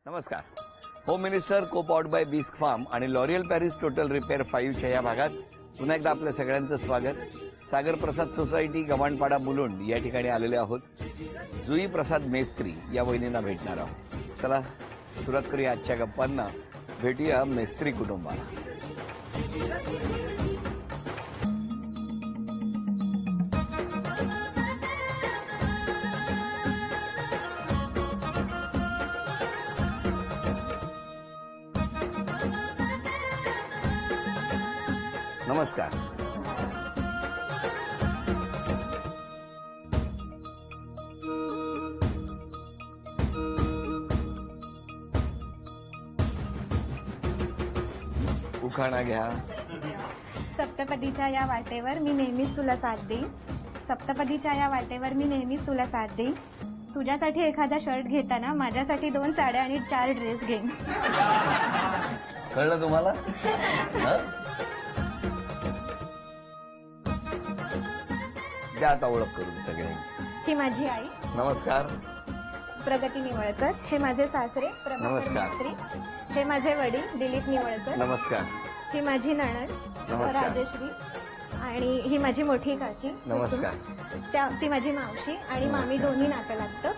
नमस्कार. Home minister को powered by Bisk Farm आणि लॉरियल पॅरिस टोटल रिपेअर 5 च्या या भागात पुन्हा एकदा आपल्या सगळ्यांचं स्वागत. सागर प्रसाद सोसायटी गव्हाणपाडा मुलुंड या ठिकाणी आलेले आहोत. जुई प्रसाद मेस्त्री या वहिनींना भेटणार आहोत. चला सुरुवात करूया आजच्या गप्पांना. भेटूया मेस्त्री कुटुंबाला. नमस्कार. उखाणा घ्या. सप्तपदीच्या या वाटेवर मी नेहमीच तुला साथ देईन. सप्तपदीच्या या वाटेवर मी नेहमीच तुला साथ देईन. तुझ्यासाठी एखादा शर्ट घेताना माझ्यासाठी 2 साड्या आणि 4 ड्रेस घेईन. कळलं तुम्हाला? द्या आता ओळख करून सगळे. ही माझी आई नमस्कार. प्रगती निवळकर. हे माझे सासरे प्रभाकर नमस्कार. मेस्त्री. हे माझे वडील दिलीप निवळकर. नमस्कार. ही माझी नणंद नमस्कार. राजश्री. आणि ही माझी मोठी काकी नमस्कार. ती माझी मावशी आणि मामी दोन्ही नातं लागतं.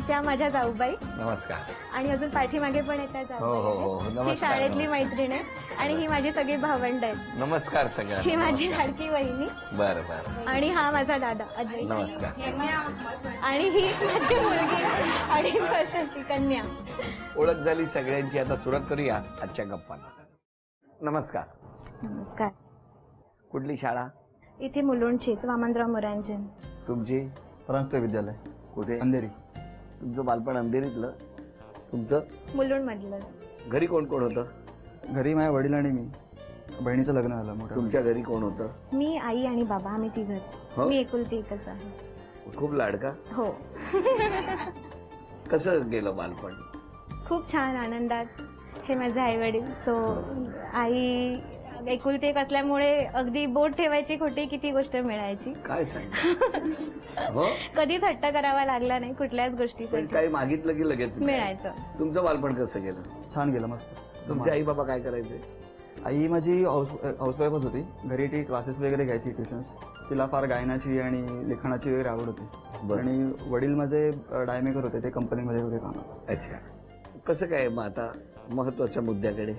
त्या माझ्या जाऊबाई. नमस्कार. आणि अजून पाठीमागे पण येतात हो, हो, हो. जाऊबाई. नमस्कार, ही शाळेतली नमस्कार. मैत्रीण आहे आणि ही माझी सगळी भावंड आहेत. नमस्कार सगळ्यांना. ही माझी नमस्कार. लाडकी वहिनी. बरं बरं. आणि हा माझा दादा अजय. नमस्कार. आणि ही माझी मुलगी 2.5 वर्षाची कन्या. ओळख झाली सगळ्यांची. आता सुरुवात करूया आजच्या गप्पांना. नमस्कार. नमस्कार. कुठली शाळा? इथे मुलुंडचीच वामनराव मोरांजन. तुमची? फ्रान्स विद्यालय कुठे? अंधेरी. तुमचं बालपण अंधेरीतलं? तुमचं? मुलुंड मधलं. घरी कोण कोण होतं? घरी माझ्या वडील आणि मी. बहिणीचं लग्न झालं मोठं. तुमच्या घरी कोण होतं? मी, आई आणि बाबा आम्ही तिघच. हो? मी एकुलती एकच आहे. खूप लाडका? हो. कसं गेलं बालपण? खूप छान आनंदात. हे माझे आई वडील. सो आई एकुलती एक असल्यामुळे अगदी बोट ठेवायची कुठे किती गोष्ट मिळायची. काय सांग. हो? कधीच हट्ट करावा लागला नाही कुठल्याच पण गोष्टीसाठी. काही मागितलं की लगेच मिळायचं. तुमचं बालपण कसं गेलं? छान गेलं मस्त. तुमचे आई बाबा काय करायचे? आई माझी हाऊसवाईफच होती. घरी ती क्लासेस वगैरे घ्यायची, ट्युशन्स. तिला फार गायनाची आणि लिखाणाची वगैरे आवड होती. बरं. आणि वडील माझे डायमेकर होते. ते कंपनीमध्ये वगैरे काम. अच्छा. कसं काय मग आता महत्वाच्या मुद्द्याकडे?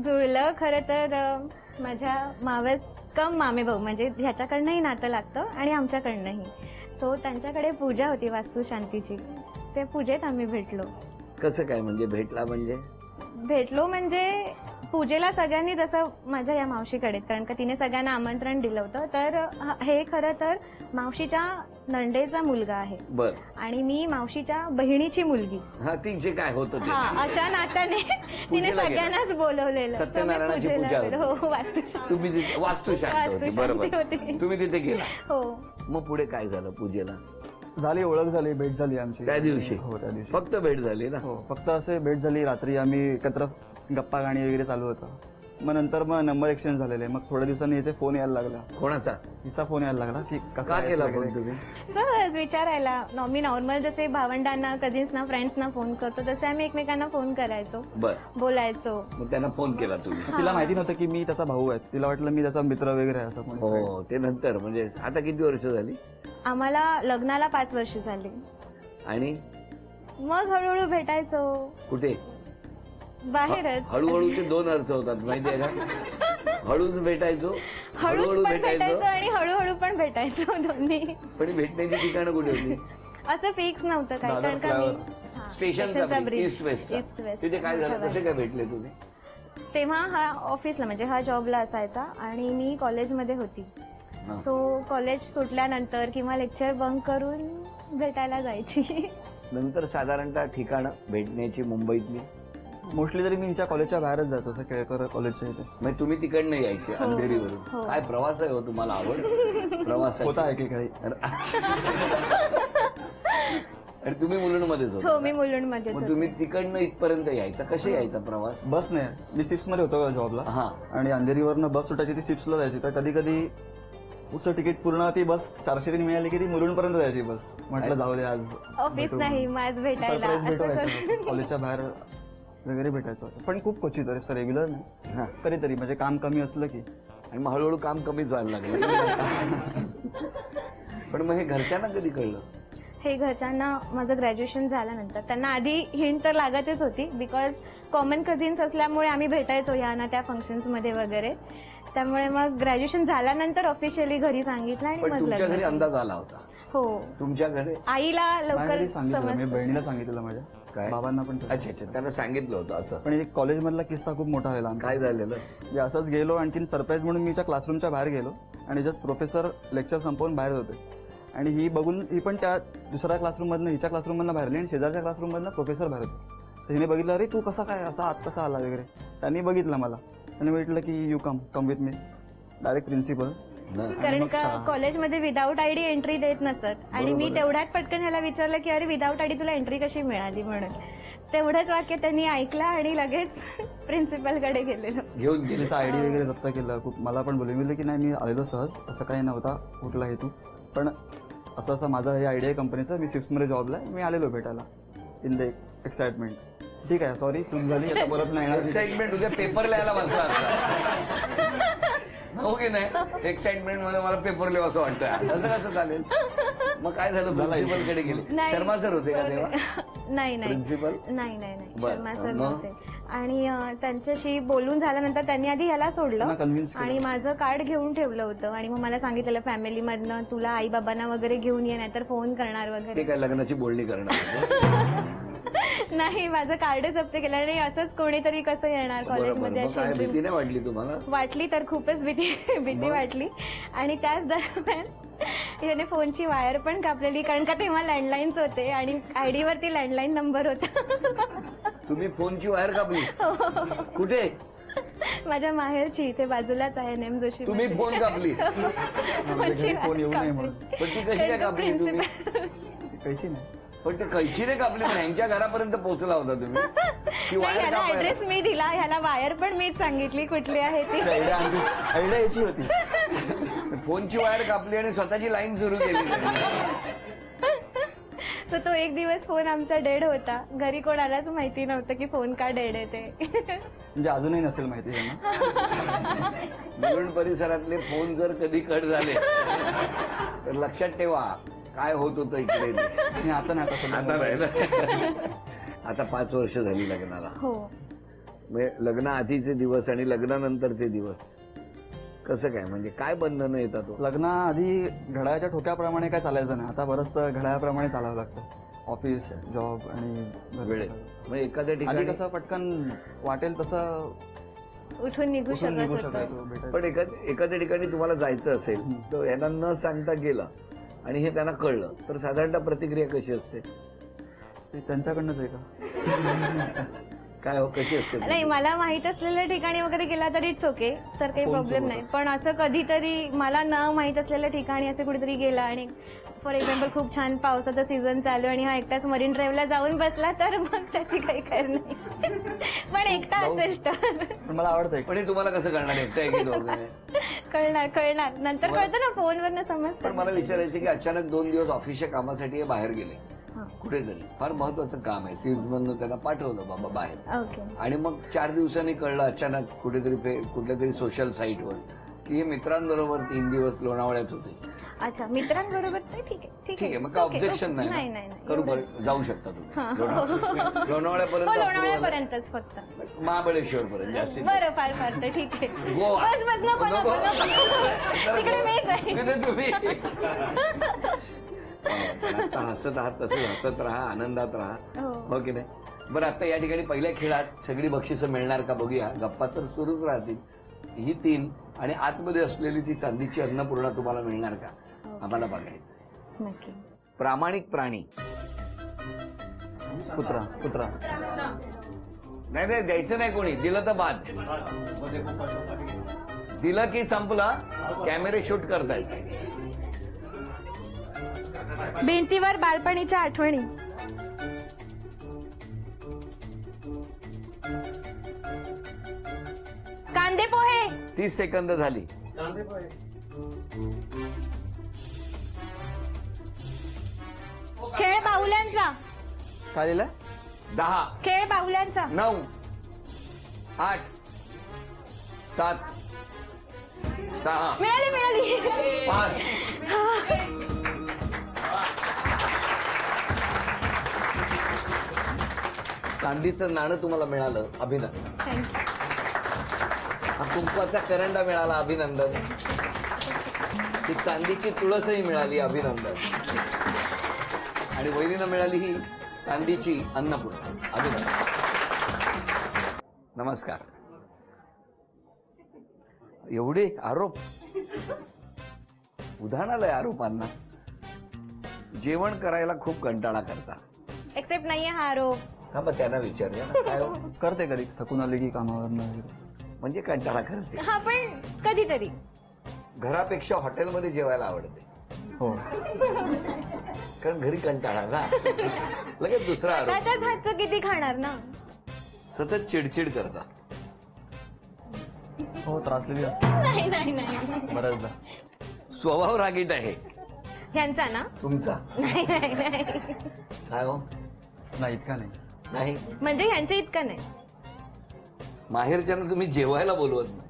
जुळलं खरं तर माझ्या मावस कम मामे भाऊ म्हणजे ह्याच्याकडनंही नातं लागतं आणि आमच्याकडनंही. सो त्यांच्याकडे पूजा होती वास्तुशांतीची. त्या पूजेत आम्ही भेटलो. कसं काय म्हणजे भेटला म्हणजे? भेटलो म्हणजे पूजेला सगळ्यांनी जसं माझ्या या मावशीकडे, कारण का तिने सगळ्यांना आमंत्रण दिलं होतं. तर हे खरं तर मावशीच्या नंडेचा मुलगा आहे. बर. आणि मी मावशीच्या बहिणीची मुलगी. हा तिचे काय होतं ते? हा, अशा नात्याने तिने पूजेला सगळ्यांनाच बोलवलेलं. सत्यनारायणाची So मी पूजा पूजेला होती. हो, वास्तुशांती. तुम्ही तिथे वास्तुशांत होती. बरोबर. होती. तुम्ही तिथे गेला. हो. मग पुढे काय झालं पूजेला? झाली ओळख झाली, भेट झाली आमची त्या दिवशी? हो त्या दिवशी. फक्त भेट झाली ना? हो फक्त असे भेट झाली. रात्री आम्ही एकत्र गप्पा गाणी वगैरे चालू होतं. मग नंतर नंबर एक्सचेंज झालेले. मग थोड्या दिवसांनी इथे फोन यायला लागला. कोणाचा? तिचा फोन यायला लागला की कसा का आहेस केला वगैरे. फोन तुम्ही? सहज विचारायला. मी नॉर्मल जसे भावंडांना कझिन्सना फ्रेंड्सना फोन करतो तसे आम्ही एकमेकांना फोन करायचो, बर. बोलायचो. मग त्यांना फोन केला तुम्ही? तिला माहिती नव्हतं की मी त्याचा भाऊ आहे. तिला वाटलं मी त्याचा मित्र वगैरे आहे असं. कोणी. हो. ते नंतर म्हणजे आता किती वर्ष झाली? आम्हाला लग्नाला 5 वर्ष झाली. आणि मग हळूहळू भेटायचो कुठे? बाहेरच. हळूहळूचे 2 अर्थ होतात माहितीये का? हळूच भेटायचो, हळूच पण भेटायचो आणि हळूहळू पण भेटायचो दोन्ही. पण भेटण्याची ठिकाणं कुठे होती? असं फिक्स नव्हतं काय. दादर कारण का फ्लायओव्हर. मी स्टेशनचा bridge, east west. East west. तिथे काय झालं? कसे काय भेटले तुम्ही? तेव्हा हा ऑफिसला म्हणजे हा जॉबला असायचा आणि मी कॉलेजमध्ये होती. हा. सो कॉलेज सुटल्यानंतर किंवा लेक्चर बंक करून भेटायला जायची. नंतर साधारणतः ठिकाणं भेटण्याची मुंबईतली? मोस्टली तरी मी हिच्या कॉलेजच्या बाहेरच जायचो. असं केळकर कॉलेजच्या इथे. म्हणजे तुम्ही तिकडनं यायचे हो. अंधेरीवरून? हो. काय प्रवास आहे हो तुम्हाला? आवड प्रवास होता एकेकाळी. आणि तुम्ही मुलुंडमध्येच हो, होता? मी मुलुंडमध्येच मग होते. तुम्ही तिकडनं इथपर्यंत यायचा? कसे यायचा प्रवास? बस नाही. मी सिप्स मध्ये होतो जॉबला. हा. आणि अंधेरीवरनं बस सुटायची. ती सिप्सला जायची. तर कधी कधी पुढचं तिकीट पूर्ण ती बस 403 मिळाली की ती मुलुंडपर्यंत जायची बस. म्हटलं जाऊ दे आज ऑफिस नाही माझ भेटायला सरप्राईज भेट असं व्हायचं करून. कॉलेजच्या बाहेर वगैरे भेटायचं होतं. पण खूप क्वचित असं रेग्युलर नाही, हा. कधीतरी म्हणजे काम कमी असलं की. आणि मग हळूहळू काम कमीच व्हायला लागलं. पण मग हे घरच्यांना कधी कळलं? हे घरच्यांना माझं ग्रॅज्युएशन झाल्यानंतर त्यांना आधी हिंट तर लागतच होती, बिकॉज कॉमन कझिन्स असल्यामुळे आम्ही भेटायचो ह्या ना त्या फंक्शन्समध्ये वगैरे. त्यामुळे मग ग्रॅज्युएशन झाल्यानंतर ऑफिशियली घरी सांगितलं आणि पण मग तुमच्या घरी लग्न. अंदाज आला होता? हो, तुमच्या घरी? आईला माझ्या लवकर घरी सांगितलं, मी समजलं. बहिणीला सांगितलं माझ्या, काय? बाबांना पण. अच्छा अच्छा, त्यांना सांगितलं होतं असं. पण एक कॉलेजमधला किस्सा खूप मोठा झाला आमचा. काय झालेलं? म्हणजे असंच गेलो, आणखीन सरप्राईज म्हणून मी क्लासरूमच्या बाहेर गेलो आणि जस्ट प्रोफेसर लेक्चर संपवून बाहेर होते आणि ही बघून, ही पण त्या दुसऱ्या क्लासरूममधनं हिच्या क्लासरूममधनं बाहेर आली आणि शेजारच्या क्लासरूममधनं प्रोफेसर बाहेर होते. तर हिने बघितलं, अरे तू कसा काय असा आत कसा आला वगैरे. त्यांनी बघितलं मला आणि म्हटलं की you come with me. Direct principal. कारण का कॉलेजमध्ये विदाऊट आयडी एंट्री देत नसत आणि मी तेवढ्यात पटकन ह्याला विचारलं की अरे विदाऊट आयडी तुला एंट्री कशी मिळाली म्हणून. तेवढंच वाक्य त्यांनी ऐकलं आणि लगेच प्रिन्सिपलकडे गेलेलो. घेऊन गेले? तिचा आयडी वगैरे जप्त केलं. खूप मला पण बोलले, मी की नाही मी आलेलो सहज, असं काही नव्हता कुठला हेतू, पण असं असं माझा हे आयडिया आहे कंपनीचा, मी सिक्समध्ये जॉबला आहे, मी आलेलो भेटायला इन द एक्साइटमेंट. ठीक आहे, सॉरी चूक झाली, आता परत नाही येणार. एक्साइटमेंट उद्या पेपर लिहायला बसला असता. हो की नाही? एक्साइटमेंट मध्ये मला पेपर लिहा असं वाटतं. असं कसं चालेल? मग काय झालं? प्रिन्सिपल कडे गेले? नाही. शर्मा सर होते का तेव्हा? नाही नाही प्रिन्सिपल? नाही बरं. शर्मा सर मग? नव्हते. आणि त्यांच्याशी बोलून झाल्यानंतर त्यांनी आधी ह्याला सोडलं त्यांना convince केलं. आणि माझं कार्ड घेऊन ठेवलं होतं आणि मग मला सांगितलेलं फॅमिलीमधनं तुला आई बाबांना वगैरे घेऊन ये, नाहीतर फोन करणार वगैरे. ते काय लग्नाची बोलणी करणार? नाही, माझं कार्ड जप्त केलं आणि असंच कोणीतरी कसं येणार बरोबर. कॉलेजमध्ये मग अशी काय entry. भीती नाही वाटली तुम्हाला? वाटली तर खूपच भीती वाटली. आणि त्याच दरम्यान याने फोनची वायर पण कापलेली, कारण का तेव्हा लँडलाईन्स होते आणि आयडी वरती लँडलाईन नंबर होता. तुम्ही फोनची वायर कापली? कुठे? माझ्या माहेरची, इथे बाजूलाच आहे नेम जोशी. तुम्ही फोन कापली? घरी फोन येऊ नये म्हणून. पण ती कशी काय कापली तुम्ही? काहीची नाही. पण ते कैचीने कापली, पण ह्यांच्या घरापर्यंत पोहोचला होता तुम्ही? ती वायर ह्याला कापायला? ऍड्रेस मी दिला, ह्याला वायर पण मीच सांगितली कुठली आहे ती. आयडिया याची होती. फोनची वायर कापली आणि स्वतःची लाईन सुरू केली त्यांनी. सो तो एक दिवस फोन आमचा डेड होता. घरी कोणालाच माहिती नव्हतं की फोन का डेड आहे ते. म्हणजे अजूनही नसेल माहिती त्यांना. मुलुंड परिसरातले फोन जर कधी कट झाले तर लक्षात ठेवा काय होत होतं इकडे ते. आणि आता नाही, आता सध्या आता राहिलं. आता 5 वर्ष झाली लग्नाला. हो, म्हणजे लग्न आधीचे दिवस आणि लग्नानंतरचे दिवस कसं काय, म्हणजे काय बंधनं येतात? लग्नाआधी घड्याळाच्या ठोक्याप्रमाणे काय चालायचं नाही, आता बरंच घड्याळाप्रमाणे चालावं लागतं. ऑफिस, जॉब आणि वेळेत. मग एखाद्या आधी ठिकाणी कसं पटकन वाटेल तसं उठून निघू उठून निघू शकत होतं. शकायचो, भेटायचो. पण एखाद्या ठिकाणी तुम्हाला जायचं असेल तर यांना न सांगता गेलं आणि हे त्यांना कळलं तर साधारणतः प्रतिक्रिया कशी असते? ते त्यांच्याकडनंच आहे का? काय हो, कशी असते? नाही, मला माहित असलेल्या ठिकाणी वगैरे गेला तरी इट्स ओके, तर काही प्रॉब्लेम नाही. पण असं कधीतरी मला न माहित असलेल्या ठिकाणी असं कुठेतरी गेला आणि फॉर एक्झाम्पल खूप छान पावसाचा सीझन चालू आणि हा एकटाच मरीन ड्राईव्हला जाऊन बसला तर मग त्याची काही खैर नाही. पण एकटा असेल तर पण मला आवडतं पण हे तुम्हाला कसं कळणार एकटं आहे की दोघं आहे? कळणार नंतर कळतं ना, फोनवरनं पण समजतं. मला विचारायचं की अचानक 2 दिवस ऑफिसच्या कामासाठी हे बाहेर गेले हां. कुठेतरी, फार महत्वाचं काम आहे, सिव्हिलमधनं त्यांना पाठवलं बाबा बाहेर ओके. आणि मग 4 दिवसांनी कळलं अचानक कुठेतरी कुठल्या तरी सोशल साईटवर की हे मित्रांबरोबर 3 दिवस लोणावळ्यात होते. अच्छा, मित्रांबरोबर तर ठीक ठीक आहे, मग काय ऑब्जेक्शन नाही ना? नाही करू बरं, जाऊ शकता तुम्ही लोणावळ्यापर्यंत. लोणावळ्यापर्यंतच फक्त. महाबळेश्वर पर्यंत जास्तीत बरं, फार तर ठीक आहे. गोवा. बस नको नको. तिकडे मीच आहे. तिथे तुम्ही पण आता हसत आहात तसं हसत राहा, आनंदात राहा, हो. हो की नाही? बरं, आता या ठिकाणी पहिल्या खेळात सगळी बक्षिसं मिळणार का बघूया. गप्पा तर सुरूच राहतील. ही 3 आणि आतमध्ये असलेली ती चांदीची अन्नपूर्णा तुम्हाला मिळणार का, आम्हाला बघायचं. नक्की. प्रामाणिक प्राणी. कुत्रा. नाही द्यायचं नाही कोणी, दिलं तर बाद. दिलं की संपलं, कॅमेरे शूट करतायत. भिंतीवर बालपणीच्या आठवणी. कांदे पोहे. 30 सेकंद झाली. बाहुल्यांचा. काय लिहिलंय? 10, खेळ बाहुल्यांचा. 9, 8, 7, 6, मिळाली. 5. चांदीचं नाणं तुम्हाला मिळालं, अभिनंदन. थँक्यू. हा कुंकवाचा करंडा मिळाला, अभिनंदन. ही चांदीची तुळसही मिळाली, अभिनंदन. आणि वहिनीनं मिळाली ही चांदीची अन्नपूर्णा, अभिनंदन. नमस्कार. एवढे आरोप, उधाणालय आरोपांना. जेवण करायला खूप कंटाळा करता. एक्सेप्ट नाहीये हा आरोप. हा, मग त्यांना विचारूया ना, काय हो? करते कधी थकून आले की कामावर. म्हणजे कंटाळा करते. हा पण कधीतरी. घरापेक्षा हॉटेलमध्ये जेवायला आवडते, हो. कारण घरी कंटाळा ना. लगेच दुसरा आरोप, त्याच्याच हातचं किती खाणार ना. सतत चिडचिड करता. हो, त्रासलेली असते नाही. बऱ्याचदा. स्वभाव रागीट आहे ह्यांचा ना. तुमचा. नाही. काय हो? नाही, इतका नाही. नाही, म्हणजे ह्यांच्या इतकं नाही. माहेरच्यानं तुम्ही जेवायला बोलवत नाही.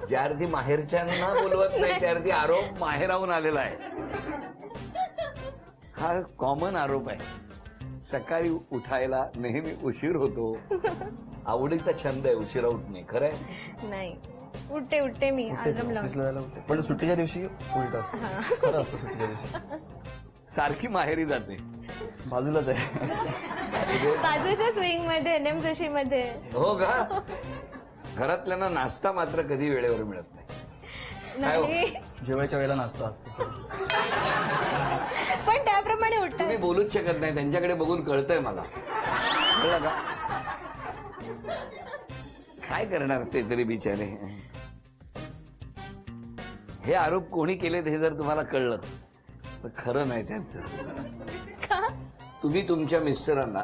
ज्या अर्थी माहेरच्यांना बोलवत नाही त्या अर्थी आरोप माहेराहून आलेला आहे. हा कॉमन आरोप आहे. सकाळी उठायला नेहमी उशीर होतो. आवडीचा छंद आहे उशिरा उठणे, खरं आहे? नाही, उठते मी अलार्म लावून. ऑफिसला जायला होते, पण सुट्टीच्या दिवशी उलट असतं. खरं असतं सुट्टीच्या दिवशी. सारखी माहेरी जाते. बाजूलाच आहे. बाजूच्या स्विंग मध्ये NMCC मध्ये. हो का? घरातल्यांना नाश्ता मात्र कधी वेळेवर मिळत नाही. काय हो? नाही, जेवायच्या वेळेला नाश्ता असतो. पण त्याप्रमाणे तुम्ही उठतात. बोलूच शकत नाही, त्यांच्याकडे बघून कळतंय मला. कळलं का? काय करणार ते तरी बिचारे. हे आरोप कोणी केलेत हे जर तुम्हाला कळलं तर खरं नाही त्यांचं. का? तुम्ही तुमच्या मिस्टरांना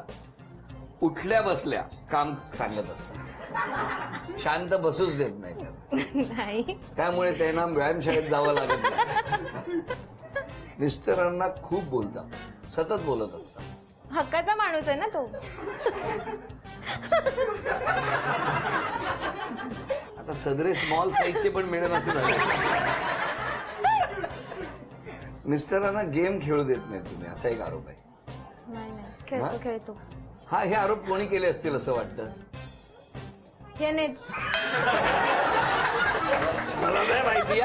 उठल्या बसल्या काम सांगत असता, शांत बसूच देत नाही. नाही. त्यामुळे त्यांना व्यायामशाळेत जावं लागत नाही. मिस्टरांना खूप बोलता, सतत बोलत असता. हक्काचा माणूस आहे ना तो. आता सदरे स्मॉल साईजचे पण मिळेल असं झालं. मिस्टरांना गेम खेळू देत नाही तुम्ही, असा एक आरोप आहे. नाही, खेळतो. हा, हे आरोप कोणी केले असतील असं वाटतं? यानेच. मला नाही माहिती.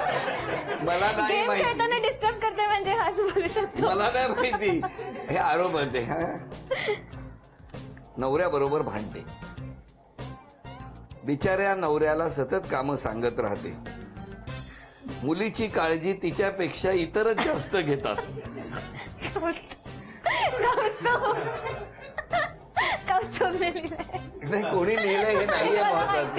मला नाही गेम माहिती. खेळताना डिस्टर्ब करते म्हणजे हाच बोलू शकतो. मला नाही माहिती. हे आरोप होते. नवऱ्याबरोबर भांडते. बिचाऱ्या नवऱ्याला सतत कामं सांगत राहते. मुलीची काळजी तिच्यापेक्षा इतरच जास्त घेतात. नाही, कोणी लिहिलंय हे नाहीये महत्वाचं.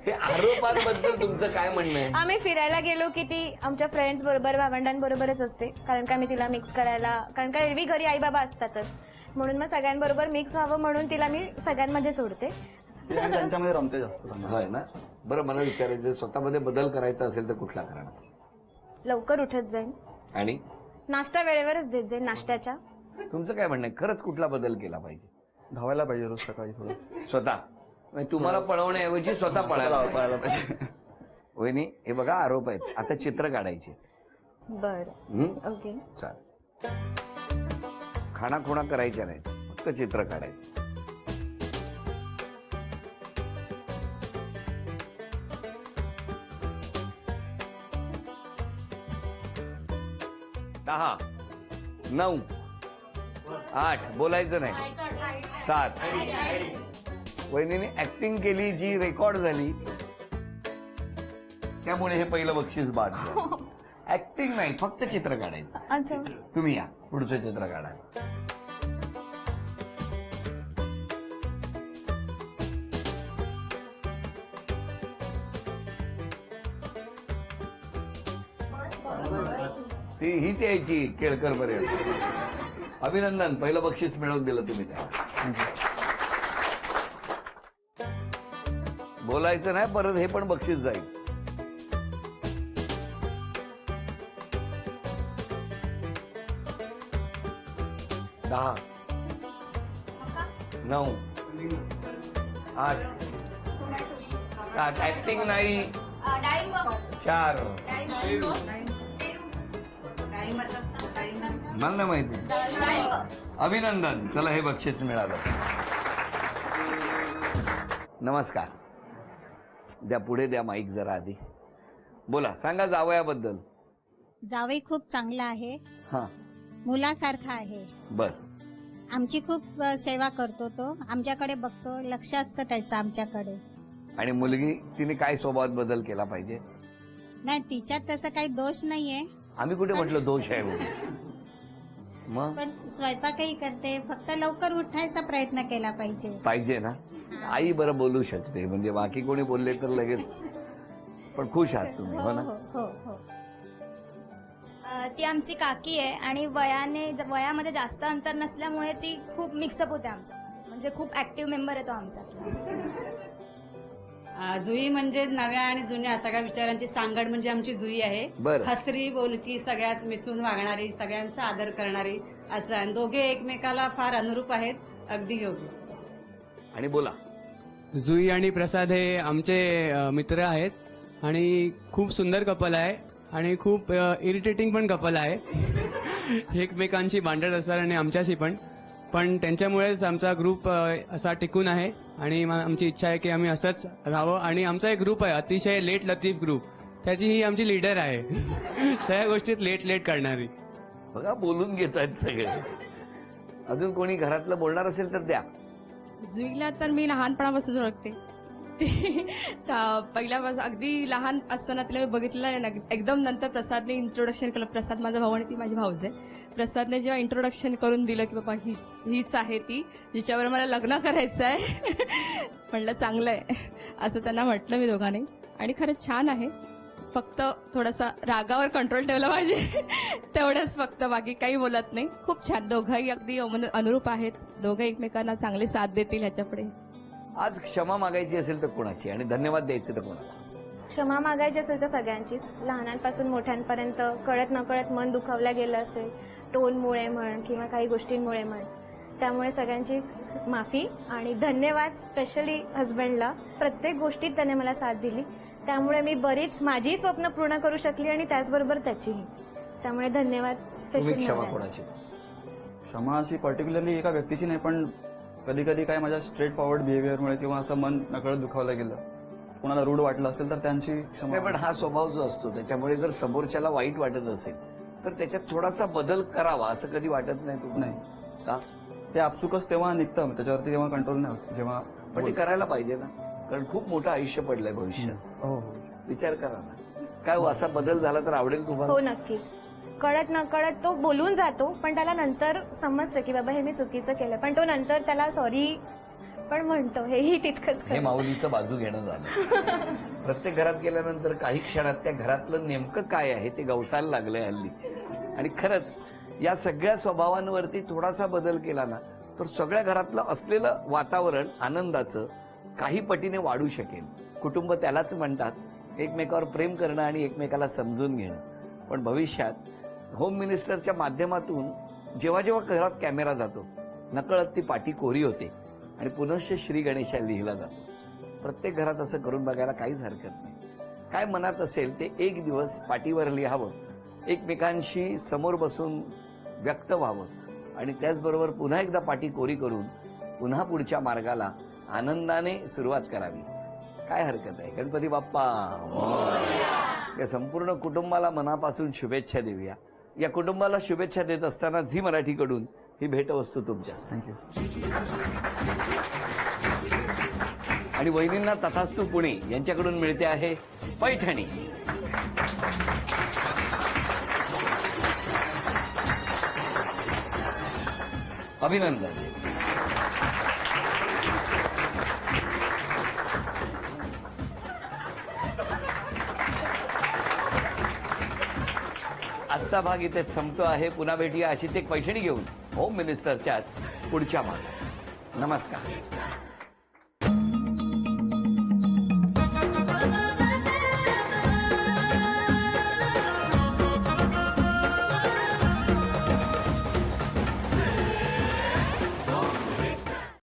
हे आरोपांबद्दल तुमचं काय म्हणणं आहे? आम्ही फिरायला गेलो की ती आमच्या फ्रेंड्स बरोबर भावंडांबरोबरच असते, कारण का मी तिला मिक्स करायला, कारण का एरवी घरी आई बाबा असतातच, म्हणून मग सगळ्यांबरोबर मिक्स व्हावं म्हणून तिला मी सगळ्यांमध्ये सोडते. त्यांच्यामध्ये रमते जास्त. होय ना. बरं, मला विचारायचं, स्वतःमध्ये बदल करायचा असेल तर कुठला करणार? लवकर उठत जाईल आणि नाश्ता वेळेवरच देत जाईल. नाश्त्याच्या तुमचं काय म्हणणं आहे? खरंच कुठला बदल केला पाहिजे? धावायला पाहिजे रोज सकाळी थोडं. स्वतः म्हणजे तुम्हाला पळवण्याऐवजी स्वतः पळायला पाहिजे. वहिनी, हे बघा आरोप आहेत. आता चित्र काढायचे. बरं, ओके. चालेल. खाणाखुणा करायच्या नाहीत, फक्त चित्र काढायचं. दहा, 9, 8, बोलायचं नाही. 7. वहिनीने ऍक्टिंग केली जी रेकॉर्ड झाली, त्यामुळे हे पहिलं बक्षीस बाद झालं. ऍक्टिंग नाही, फक्त चित्र काढायचं. अच्छा, तुम्ही या पुढचं चित्र काढायला. ती हीच यायची केळकर पर्यंत. अभिनंदन, पहिलं बक्षीस मिळवून दिलं तुम्ही त्या. बोलायचं नाही परत, हे पण बक्षीस जाईल. 9 8 7 ऍक्टिंग नाही 4 मला नाही माहिती. अभिनंदन. चला हे बक्षीस मिळालं. नमस्कार. द्या पुढे द्या माईक जरा आधी. बोला, सांगा जावयाबद्दल. जावई खूप चांगला आहे, हा मुलासारखा आहे. बर. आमची खूप सेवा करतो तो, आमच्याकडे बघतो, लक्ष असतं त्याचं आमच्याकडे. आणि मुलगी, तिने काय स्वभावात बदल केला पाहिजे? नाही, तिच्यात तसं काही दोष नाहीये, आम्ही कुठे म्हटलं दोष आहे म्हणून. मग पण स्वयंपाकही करते. फक्त लवकर उठायचा प्रयत्न केला पाहिजे. पाहिजे ना. आई बरं बोलू शकते, म्हणजे बाकी कोणी बोलले तर लगेच. पण खुश आहात तुम्ही, हो हो ना? हो हो हो. ती आमची काकी आहे आणि वयामध्ये जास्त अंतर नसल्यामुळे ती खूप मिक्सअप होते आमचं, म्हणजे खूप ऍक्टिव्ह मेंबर आहे तो आमचा. जुई म्हणजे नव्या आणि जुन्या सगळ्या विचारांची सांगड म्हणजे आमची जुई आहे. बरं. हसरी बोलकी, सगळ्यात मिसळून वागणारी, सगळ्यांचा आदर करणारी असं. आणि दोघे एकमेकाला फार अनुरूप आहेत, अगदी योग्य. आणि बोला. जुई आणि प्रसाद हे आमचे मित्र आहेत आणि खूप सुंदर कपल आहे आणि खूप इरिटेटिंग पण कपल आहे. एकमेकांशी भांडत असतात आणि आमच्याशी पण त्यांच्यामुळेच आमचा ग्रुप असा टिकून आहे आणि आमची इच्छा आहे की आम्ही असंच राहावं. आणि आमचा एक ग्रुप आहे अतिशय लेट लतीफ ग्रुप, त्याची ही आमची लीडर आहे. सगळ्या गोष्टीत लेट करणारी. बघा, बोलून घेत आहेत सगळे. अजून कोणी घरातलं बोलणार असेल तर द्या. जुईला तर मी लहानपणापासून ओळखते. पहिल्यापासून अगदी लहान असताना तिला मी बघितलेलं आहे ना. एकदम नंतर प्रसादने इंट्रोडक्शन केलं. प्रसाद माझा भाऊ आणि ती माझी भाऊज आहे. प्रसादने जेव्हा इंट्रोडक्शन करून दिलं की बाबा हीच आहे ती जिच्यावर मला लग्न करायचं आहे, म्हणलं चांगलं आहे असं त्यांना म्हटलं मी दोघांनी. आणि खरंच छान आहे, फक्त थोडासा रागावर कंट्रोल ठेवला पाहिजे तेवढंच फक्त, बाकी काही बोलत नाही. खूप छान, दोघंही अगदी अनुरूप आहेत. दोघं एकमेकांना चांगले साथ देतील ह्याच्यापुढे. आज क्षमा मागायची असेल तर कोणाची आणि धन्यवाद द्यायचे तर कोणाला? क्षमा मागायची असेल तर सगळ्यांचीच. लहानांपासून मोठ्यांपर्यंत कळत नकळत मन दुखावलं गेलं असेल, टोनमुळे म्हण किंवा काही गोष्टींमुळे म्हण. त्यामुळे सगळ्यांची माफी आणि धन्यवाद. स्पेशली हस्बंडला, प्रत्येक गोष्टीत त्याने मला साथ दिली. त्यामुळे मी बरीच माझी स्वप्न पूर्ण करू शकली आणि त्याचबरोबर त्याचीही. त्यामुळे धन्यवाद तुम्ही क्षमा स्पेशली. कोणाची? क्षमा अशी पर्टिक्युलरली एका व्यक्तीची नाही, पण कधी कधी काय माझ्या स्ट्रेट फॉरवर्ड बिहेवियरमुळे किंवा असं मन नकळत दुखावलं गेलं, कोणाला रूढ वाटलं असेल तर त्यांची क्षमा. नाही, पण हा स्वभाव जो असतो त्याच्यामुळे जर समोरच्याला वाईट वाटत असेल तर त्याच्यात थोडासा बदल करावा असं कधी वाटत नाही तुम्हाला? नाही. का? ते आपसुकच तेव्हा निघतं, त्याच्यावरती तेव्हा कंट्रोल नाही होत. जेव्हा पण ते करायला पाहिजे ना, कारण खूप मोठं आयुष्य पडलंय भविष्यात. हो हो. विचार करा ना, काय असा बदल झाला तर आवडेल तुम्हाला? हो, नक्कीच. कळत नकळत तो बोलून जातो, पण त्याला नंतर समजतं की बाबा हे मी चुकीचं केलं, पण तो नंतर त्याला सॉरी पण म्हणतो. हेही तितकंच हे खरं. माऊलीचं बाजू घेणं झालं. प्रत्येक घरात गेल्यानंतर काही क्षणात त्या घरातलं नेमकं काय आहे ते गवसायला लागलंय हल्ली. आणि खरंच या सगळ्या स्वभावांवरती थोडासा बदल केला ना तर सगळ्या घरातलं असलेलं वातावरण आनंदाचं काही पटीने वाढू शकेल. कुटुंब त्यालाच म्हणतात, एकमेकावर प्रेम करणं आणि एकमेकाला समजून घेणं. पण भविष्यात होम मिनिस्टरच्या माध्यमातून जेव्हा जेव्हा घरात कॅमेरा जातो नकळत ती पाटी कोरी होते आणि पुनश्च श्री गणेशा लिहिला जातो. प्रत्येक घरात असं करून बघायला काहीच हरकत नाही. काय मनात असेल ते एक दिवस पाटीवर लिहावं, एकमेकांशी समोर बसून व्यक्त व्हावं आणि त्याचबरोबर पुन्हा एकदा पाटी कोरी करून पुन्हा पुढच्या मार्गाला आनंदाने सुरुवात करावी. काय हरकत आहे? गणपती बाप्पा या संपूर्ण कुटुंबाला मनापासून शुभेच्छा देऊया. या कुटुंबाला शुभेच्छा देत असताना झी मराठीकडून ही भेटवस्तू तुमच्यासाठी. थँक्यू. आणि वहिनींना तथास्तू पुणे यांच्याकडून मिळते आहे पैठणी. अभिनंदन. आजचा भाग इथेच संपतो आहे. पुन्हा भेटूया अशीच एक पैठणी घेऊन होम मिनिस्टरच्याच पुढच्या भागात. नमस्कार.